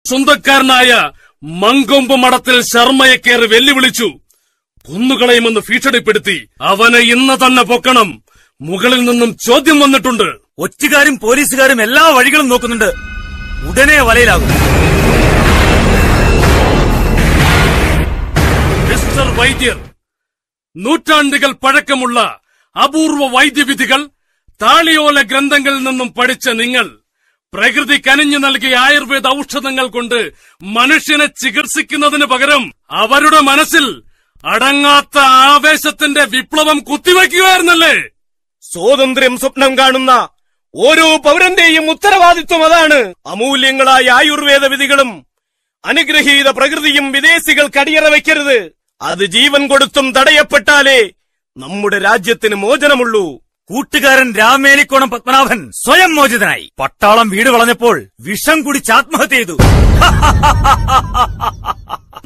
സ്വന്തക്കാരനായ മങ്കൊമ്പ് മഠത്തിൽ ശർമ്മയെ കയറി വെല്ലുവിളിച്ചു. കൊന്നുകളയുമെന്ന് ഭീഷണിപ്പെടുത്തി. അവനെ ഇന്ന് തന്നെ പൊക്കണം. മുകളിൽ നിന്നും ചോദ്യം വന്നിട്ടുണ്ട്. ഒറ്റുകാരും പോലീസുകാരും എല്ലാ വഴികളും നോക്കുന്നുണ്ട്. ഉടനെ വലയിലാകും. മിസ്റ്റർ വൈദ്യർ, നൂറ്റാണ്ടുകൾ പഴക്കമുള്ള അപൂർവ വൈദ്യവിധികൾ താളിയോല ഗ്രന്ഥങ്ങളിൽ നിന്നും പഠിച്ച നിങ്ങൾ പ്രകൃതി കനിഞ്ഞു നൽകിയ ആയുർവേദ ഔഷധങ്ങൾ കൊണ്ട് മനുഷ്യനെ ചികിത്സിക്കുന്നതിന് പകരം അവരുടെ മനസ്സിൽ അടങ്ങാത്ത ആവേശത്തിന്റെ വിപ്ലവം കുത്തിവയ്ക്കുകയായിരുന്നല്ലേ? സ്വാതന്ത്ര്യം സ്വപ്നം കാണുന്ന ഓരോ പൗരന്റെയും ഉത്തരവാദിത്വം അതാണ്. അമൂല്യങ്ങളായ ആയുർവേദ വിധികളും അനുഗ്രഹീത പ്രകൃതിയും വിദേശികൾക്ക് അടിയറ വയ്ക്കരുത്. അത് ജീവൻ കൊടുത്തും തടയപ്പെട്ടാലേ നമ്മുടെ രാജ്യത്തിന് മോചനമുള്ളൂ. കൂട്ടുകാരൻ രാമേലിക്കോണം പത്മനാഭൻ സ്വയം മോചിതനായി. പട്ടാളം വീട് വളഞ്ഞപ്പോൾ വിഷം കുടിച്ച് ആത്മഹത്യ ചെയ്തു.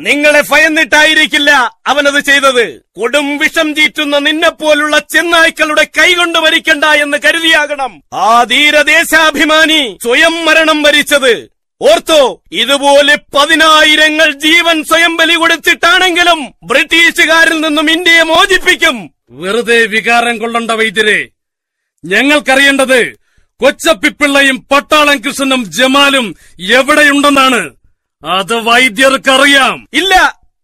നിങ്ങളെ ഭയന്നിട്ടായിരിക്കില്ല അവനത് ചെയ്തത്. കൊടും വിഷം ചീറ്റുന്ന നിന്നെപ്പോലുള്ള ചെന്നായ്ക്കളുടെ കൈകൊണ്ട് മരിക്കണ്ട എന്ന് കരുതിയാകണം ആ ധീരദേശാഭിമാനി സ്വയം മരണം വരിച്ചത്. ഓർത്തോ, ഇതുപോലെ 10,000 ജീവൻ സ്വയം ബലി കൊടുത്തിട്ടാണെങ്കിലും ബ്രിട്ടീഷുകാരിൽ നിന്നും ഇന്ത്യയെ മോചിപ്പിക്കും. വെറുതെ വികാരം കൊള്ളണ്ട വൈദ്യരെ. ഞങ്ങൾക്കറിയേണ്ടത് കൊച്ചപ്പിപ്പിള്ളയും പട്ടാളം കൃഷ്ണനും ജമാലും എവിടെയുണ്ടെന്നാണ്. അത് വൈദ്യർക്കറിയാം. ഇല്ല,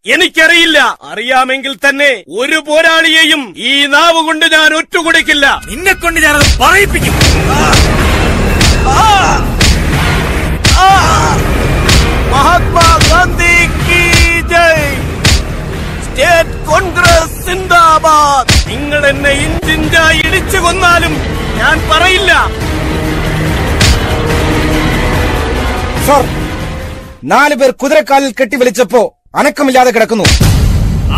എനിക്കറിയില്ല. അറിയാമെങ്കിൽ തന്നെ ഒരു പോരാളിയെയും ഈ നാവ് കൊണ്ട് ഞാൻ ഒറ്റുകൊടുക്കില്ല. നിന്നെ കൊണ്ട് ഞാനത് പറയിപ്പിക്കും. മഹാത്മാഗാന്ധി കീ ജയ്. സ്റ്റേറ്റ് കോൺഗ്രസ് സിന്ദാബാദ്. നിങ്ങൾ എന്നെ ഇഞ്ചിഞ്ചായി ഇടിച്ചു കൊന്നാലും ഞാൻ പറയില്ല. സർ, 4 പേർ കുതിരക്കാലിൽ കെട്ടിവലിച്ചപ്പോ അനക്കമില്ലാതെ കിടക്കുന്നു.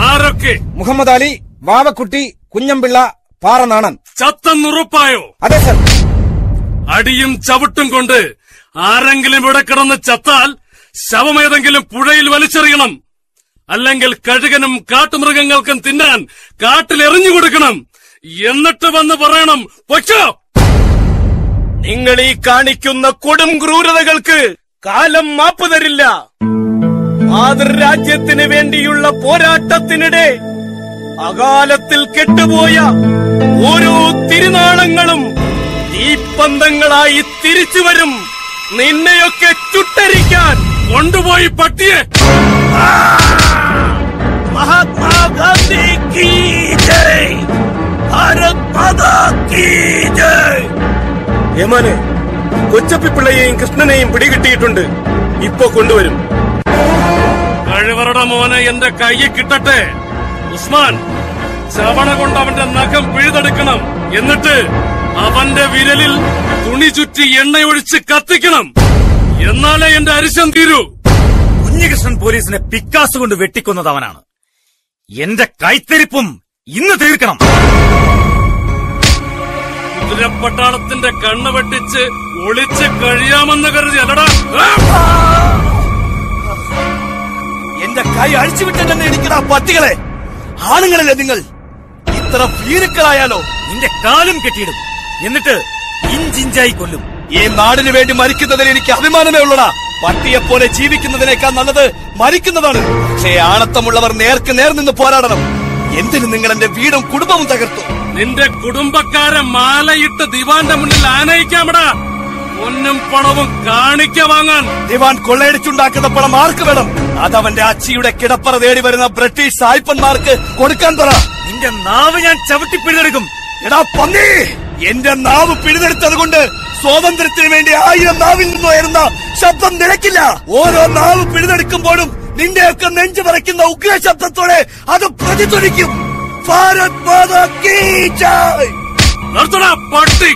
ആരൊക്കെ? മുഹമ്മദ് അലി, വാവക്കുട്ടി, കുഞ്ഞമ്പിള്ള, പാറനാണൻ. ചത്തെന്നുറപ്പായോ? അതെ സർ. അടിയും ചവിട്ടും കൊണ്ട് ആരെങ്കിലും ഇവിടെ കിടന്ന് ചത്താൽ ശവമേതെങ്കിലും പുഴയിൽ വലിച്ചെറിയണം. അല്ലെങ്കിൽ കഴുകനും കാട്ടുമൃഗങ്ങൾക്കും തിന്നാൻ കാട്ടിലെറിഞ്ഞു കൊടുക്കണം. എന്നിട്ട് വന്ന് പറയണം പൊയ്ക്കോ. നിങ്ങൾ ഈ കാണിക്കുന്ന കൊടും ക്രൂരതകൾക്ക് കാലം മാപ്പ് തരില്ല. മാതൃരാജ്യത്തിന് വേണ്ടിയുള്ള പോരാട്ടത്തിനിടെ അകാലത്തിൽ കെട്ടുപോയ ഓരോ തിരുനാളങ്ങളും തീപ്പന്തങ്ങളായി തിരിച്ചു വരും. നിന്നെയൊക്കെ ചുട്ടരിക്കാൻ. കൊണ്ടുപോയി പട്ടിയെ. മഹാത്മാഗാന്ധി കീ ജയ്. ഭാരത് മാതാ കീ ജയ്. യമനെ, കൊച്ചപ്പിപ്പിള്ളയെയും കൃഷ്ണനെയും പിടികിട്ടിയിട്ടുണ്ട്. ഇപ്പൊ കൊണ്ടുവരും. കഴിവറുടെ മോനെ എന്റെ കയ്യിൽ കിട്ടട്ടെ. ഉസ്മാൻ, ചവണ കൊണ്ട് അവന്റെ നഖം പിഴുതെടുക്കണം. എന്നിട്ട് അവന്റെ വിരലിൽ തുണി ചുറ്റി എണ്ണയൊഴിച്ച് കത്തിക്കണം. എന്നാലേ എന്റെ അരിശം തീരൂ. കുഞ്ഞികൃഷ്ണൻ പോലീസിനെ പിക്കാസ് കൊണ്ട് വെട്ടിക്കൊന്നതവനാണ്. എന്റെ കൈത്തരിപ്പും ഇന്ന് തീർക്കണം. കുതിരപ്പട്ടാളത്തിന്റെ കണ്ണ് വെട്ടിച്ച് ഒളിച്ച് കഴിയാമെന്ന് കരുതി അല്ലടാ. എന്റെ കൈ അഴിച്ചുവിട്ടെന്നെ ഇരിക്കുന്ന പട്ടികളെ. ആണുങ്ങളല്ലേ നിങ്ങൾ? ഇത്ര ഭീരുക്കളായാലോ? നിന്റെ കാലും കെട്ടിയിടും. എന്നിട്ട് ഇഞ്ചിഞ്ചായി കൊല്ലും. ഈ നാടിനു വേണ്ടി മരിക്കുന്നതിൽ എനിക്ക് അഭിമാനമേ ഉള്ളടാ. പട്ടിയെപ്പോലെ ജീവിക്കുന്നതിനേക്കാൾ നല്ലത് മരിക്കുന്നതാണ്. പക്ഷേ ആണത്തമുള്ളവർ നേർക്ക് നേർ നിന്ന് പോരാടണം. എന്തിന് നിങ്ങൾ എന്റെ വീടും കുടുംബവും തകർത്തു? നിന്റെ കുടുംബക്കാരെ മാലയിട്ട് ദിവാന്റെ മുന്നിൽ ആനയിക്കാമടാ. പൊന്നും പണവും കാണിക്ക വാങ്ങാൻ. ദിവാൻ കൊള്ളയടിച്ചുണ്ടാക്കുന്ന പണം ആർക്ക് വേണം? അതവന്റെ അച്ചിയുടെ കിടപ്പറ തേടി വരുന്ന ബ്രിട്ടീഷ് സായിപ്പന്മാർക്ക് കൊടുക്കാൻ പറ. നിന്റെ നാവ് ഞാൻ ചവിട്ടി പിഴുതെടുക്കും. എടാ പന്നി, എന്റെ നാവ് പിഴുതെടുത്തത് കൊണ്ട് സ്വാതന്ത്ര്യത്തിന് വേണ്ടി 1000 നാവിൽ നിന്ന് ഉയരുന്ന ശബ്ദം നിലയ്ക്കില്ല. ഓരോ നാവ് പിഴുതെടുക്കുമ്പോഴും നിന്റെയൊക്കെ നെഞ്ചു പറയ്ക്കുന്ന ഉഗ്ര ശബ്ദത്തോടെ അത് പ്രതിധ്വനിക്കും. ഭാരത് മാതാ കീ ജയ്. നിർത്തടാ പട്ടി.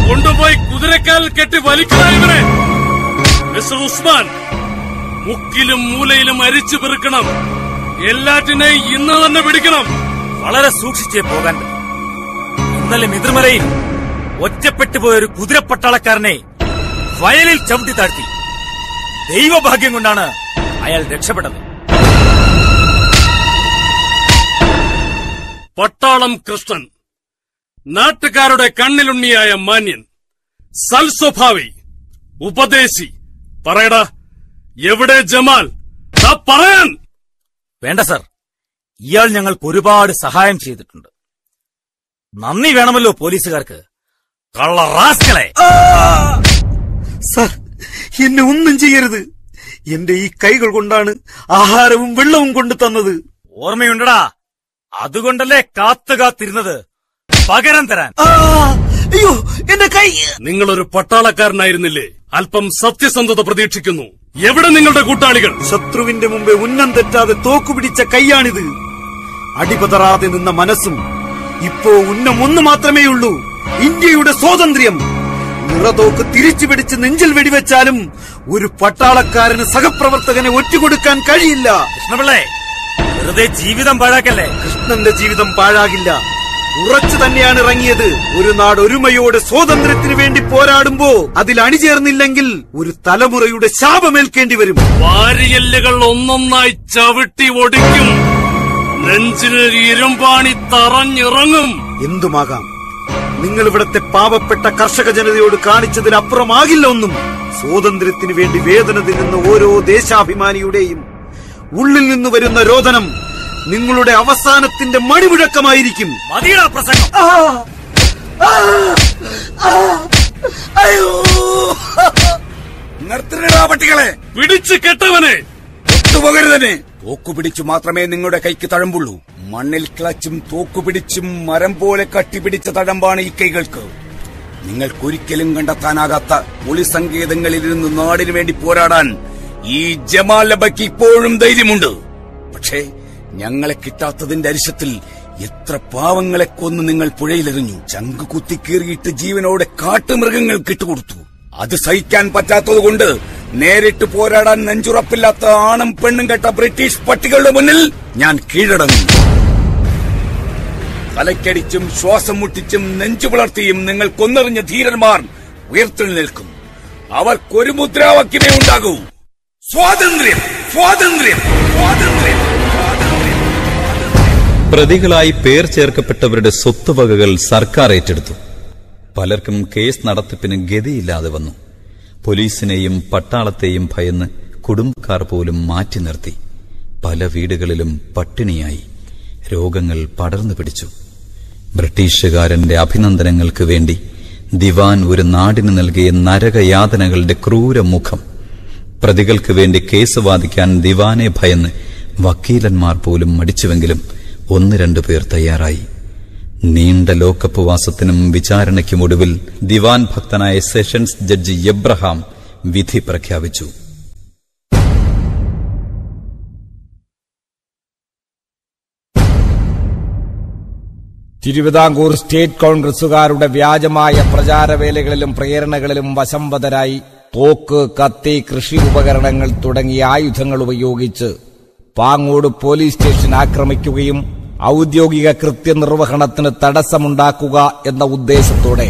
കൊണ്ടുപോയി കുതിരക്കാലിൽ കെട്ടി വലിക്കുന്നവരെ. മിസ്റ്റർ ഉസ്മാൻ, മുക്കിലും മൂലയിലും അരിച്ചു പെറുക്കണം. എല്ലാറ്റിനെയും ഇന്ന് തന്നെ പിടിക്കണം. വളരെ സൂക്ഷിച്ചേ പോകാൻ പറ്റും. ഇന്നലെ മിതിർമലയിൽ ഒറ്റപ്പെട്ടു പോയൊരു കുതിരപ്പട്ടാളക്കാരനെ വയലിൽ ചവിട്ടി താഴ്ത്തി. ദൈവഭാഗ്യം കൊണ്ടാണ് അയാൾ രക്ഷപ്പെട്ടത്. പട്ടാളം കൃഷ്ണൻ, നാട്ടുകാരുടെ കണ്ണിലുണ്ണിയായ മാന്യൻ, സൽസ്വഭാവി, ഉപദേശി. പറയടാ, എവിടെ ജമാൽ? പറയാൻ. വേണ്ട സർ, ഇയാൾ ഞങ്ങൾക്ക് ഒരുപാട് സഹായം ചെയ്തിട്ടുണ്ട്. നന്ദി വേണമല്ലോ പോലീസുകാർക്ക്. കള്ള റാസ്കളെ! സർ, എന്നെ ഒന്നും ചെയ്യരുത്. എന്റെ ഈ കൈകൾ കൊണ്ടാണ് ആഹാരവും വെള്ളവും കൊണ്ടു തന്നത്. ഓർമ്മയുണ്ടടാ, അതുകൊണ്ടല്ലേ കാത്തുകാത്തിരുന്നത് പകരം തരാൻ. അയ്യോ, എന്റെ കൈ! നിങ്ങളൊരു പട്ടാളക്കാരനായിരുന്നില്ലേ? അല്പം സത്യസന്ധത പ്രതീക്ഷിക്കുന്നു. എവിടെ നിങ്ങളുടെ കൂട്ടാളികൾ? ശത്രുവിന്റെ മുമ്പേ ഉന്നം തെറ്റാതെ തോക്കുപിടിച്ച കൈയാണിത്. അടിപതറാതെ നിന്ന മനസ്സും. ഇപ്പോ ഉന്നം ഒന്ന് മാത്രമേയുള്ളൂ: ഇന്ത്യയുടെ സ്വാതന്ത്ര്യം. നിറതോക്ക് തിരിച്ചു പിടിച്ച് നെഞ്ചിൽ വെടിവെച്ചാലും ഒരു പട്ടാളക്കാരന് സഹപ്രവർത്തകനെ ഒറ്റുകൊടുക്കാൻ കഴിയില്ല. കൃഷ്ണപിള്ളേ, വെറുതെ ജീവിതം പാഴാക്കല്ലേ. കൃഷ്ണന്റെ ജീവിതം പാഴാകില്ല. ഉറച്ചു തന്നെയാണ് ഇറങ്ങിയത്. ഒരു നാട് ഒരുമയോടെ സ്വാതന്ത്ര്യത്തിന് വേണ്ടി പോരാടുമ്പോ അതിൽ അണിചേർന്നില്ലെങ്കിൽ ഒരു തലമുറയുടെ ശാപമേൽക്കേണ്ടി വരും. വാരിയല്ലുകൾ ഒന്നൊന്നായി ചവിട്ടി ഒടിക്കും. നെഞ്ചിന് ഇരുമ്പാണി തറഞ്ഞിറങ്ങും. എന്തുമാകാം, നിങ്ങൾ ഇവിടത്തെ പാവപ്പെട്ട കർഷക ജനതയോട് കാണിച്ചതിനപ്പുറമാകില്ല ഒന്നും. സ്വാതന്ത്ര്യത്തിന് വേണ്ടി വേദന തിന്നുന്ന ഓരോ ദേശാഭിമാനിയുടെയും ഉള്ളിൽ നിന്ന് വരുന്ന രോദനം നിങ്ങളുടെ അവസാനത്തിന്റെ മണിമുഴക്കമായിരിക്കും. മതിയാ പ്രസംഗം. അയ്യോ, നിർത്തണടാ പട്ടികളെ! പിടിച്ചു കെട്ടവനെ! ഒത്തുപോകരുതന്നെ! തോക്കുപിടിച്ചു മാത്രമേ നിങ്ങളുടെ കൈക്ക് തഴമ്പുള്ളൂ. മണ്ണിൽ കിളച്ചും തോക്കുപിടിച്ചും മരം പോലെ കട്ടിപിടിച്ച തഴമ്പാണ് ഈ കൈകൾക്ക്. നിങ്ങൾക്കൊരിക്കലും കണ്ടെത്താനാകാത്ത ഒളിസങ്കേതങ്ങളിലിരുന്ന് നാടിനു വേണ്ടി പോരാടാൻ ഈ ജമാലബയ്ക്ക് ഇപ്പോഴും ധൈര്യമുണ്ട്. പക്ഷേ ഞങ്ങളെ കിട്ടാത്തതിന്റെ അരിശത്തിൽ എത്ര പാവങ്ങളെ കൊന്ന് നിങ്ങൾ പുഴയിലെറിഞ്ഞു. ചങ്ക് കുത്തിക്കീറിയിട്ട് ജീവനോടെ കാട്ടുമൃഗങ്ങൾക്ക് ഇട്ടുകൊടുത്തു. അത് സഹിക്കാൻ പറ്റാത്തതുകൊണ്ട് നേരിട്ട് പോരാടാൻ നെഞ്ചുറപ്പില്ലാത്ത ആണും പെണ്ണും കെട്ട ബ്രിട്ടീഷ് പട്ടികളുടെ മുന്നിൽ ഞാൻ കീഴടങ്ങും. തലക്കടിച്ചും ശ്വാസം മുട്ടിച്ചും നെഞ്ചു പുലർത്തിയും നിങ്ങൾ കൊന്നെറിഞ്ഞ ധീരന്മാർ ഉയർത്തെഴുന്നേൽക്കും. അവർക്കൊരു മുദ്രാവാക്യമേ ഉണ്ടാകൂ: സ്വാതന്ത്ര്യം, സ്വാതന്ത്ര്യം, സ്വാതന്ത്ര്യം. പ്രതികളായി പേർ ചേർക്കപ്പെട്ടവരുടെ സ്വത്തുവകകൾ സർക്കാർ ഏറ്റെടുത്തു. പലർക്കും കേസ് നടത്തിപ്പിന് ഗതിയില്ലാതെ വന്നു. പോലീസിനെയും പട്ടാളത്തെയും ഭയന്ന് കുടുംബക്കാർ പോലും മാറ്റി നിർത്തി. പല വീടുകളിലും പട്ടിണിയായി. രോഗങ്ങൾ പടർന്നു പിടിച്ചു. ബ്രിട്ടീഷുകാരന്റെ അഭിനന്ദനങ്ങൾക്ക് വേണ്ടി ദിവാൻ ഒരു നാടിന് നൽകിയ നരകയാതനകളുടെ ക്രൂരമുഖം. പ്രതികൾക്ക് വേണ്ടി കേസ് വാദിക്കാൻ ദിവാനെ ഭയന്ന് വക്കീലന്മാർ പോലും മടിച്ചുവെങ്കിലും 1-2 പേർ തയ്യാറായി. നീണ്ട ലോക്കപ്പ് വാസത്തിനും വിചാരണയ്ക്കുമൊടുവിൽ ദിവാൻ ഭക്തനായ സെഷൻസ് ജഡ്ജി എബ്രഹാം വിധി പ്രഖ്യാപിച്ചു. തിരുവിതാംകൂർ സ്റ്റേറ്റ് കോൺഗ്രസുകാരുടെ വ്യാജമായ പ്രചാരവേലകളിലും പ്രേരണകളിലും വശംവദരായി തോക്ക്, കത്തി, കൃഷി ഉപകരണങ്ങൾ തുടങ്ങിയ ആയുധങ്ങൾ ഉപയോഗിച്ച് പാങ്ങോട് പോലീസ് സ്റ്റേഷൻ ആക്രമിക്കുകയും ഔദ്യോഗിക കൃത്യനിർവഹണത്തിന് തടസ്സമുണ്ടാക്കുക എന്ന ഉദ്ദേശത്തോടെ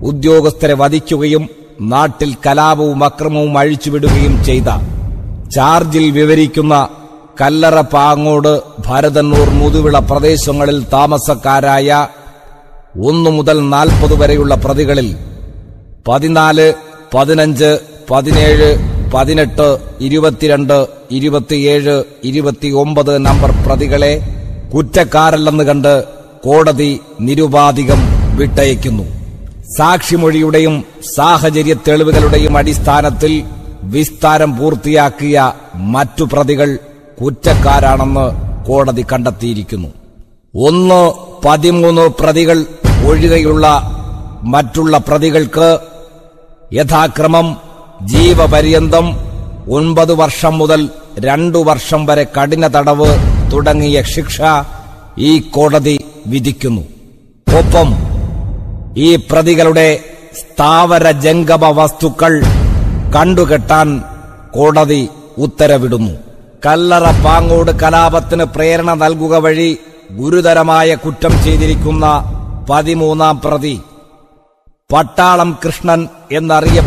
ഉദ്യോഗസ്ഥരെ വധിക്കുകയും നാട്ടിൽ കലാപവും അക്രമവും അഴിച്ചുവിടുകയും ചെയ്ത ചാർജിൽ വിവരിക്കുന്ന കല്ലറ, പാങ്ങോട്, ഭരതന്നൂർ, മുതുവിള പ്രദേശങ്ങളിൽ താമസക്കാരായ 1 മുതൽ 40 വരെയുള്ള പ്രതികളിൽ 14, 15, 17, 18, 22, 27, 29 നമ്പർ പ്രതികളെ കുറ്റക്കാരല്ലെന്ന് കണ്ട് കോടതി നിരുപാധികം വിട്ടയക്കുന്നു. സാക്ഷിമൊഴിയുടെയും സാഹചര്യ തെളിവുകളുടെയും അടിസ്ഥാനത്തിൽ വിസ്താരം പൂർത്തിയാക്കിയ മറ്റു പ്രതികൾ കുറ്റക്കാരാണെന്ന് കോടതി കണ്ടെത്തിയിരിക്കുന്നു. 13 പ്രതികൾ ഒഴികെയുള്ള മറ്റുള്ള പ്രതികൾക്ക് യഥാക്രമം ജീവപര്യന്തം 9 വർഷം മുതൽ 2 വർഷം വരെ കഠിന തടവ് തുടങ്ങിയ ശിക്ഷ ഈ കോടതി വിധിക്കുന്നു. ഒപ്പം ഈ പ്രതികളുടെ സ്ഥാവര ജംഗമ വസ്തുക്കൾ കണ്ടുകെട്ടാൻ കോടതി ഉത്തരവിടുന്നു. കല്ലറ പാങ്ങോട് കലാപത്തിന് പ്രേരണ നൽകുക വഴി ഗുരുതരമായ കുറ്റം ചെയ്തിരിക്കുന്ന 13-ാം പ്രതി പട്ടാളം കൃഷ്ണൻ എന്നറിയപ്പെടുന്ന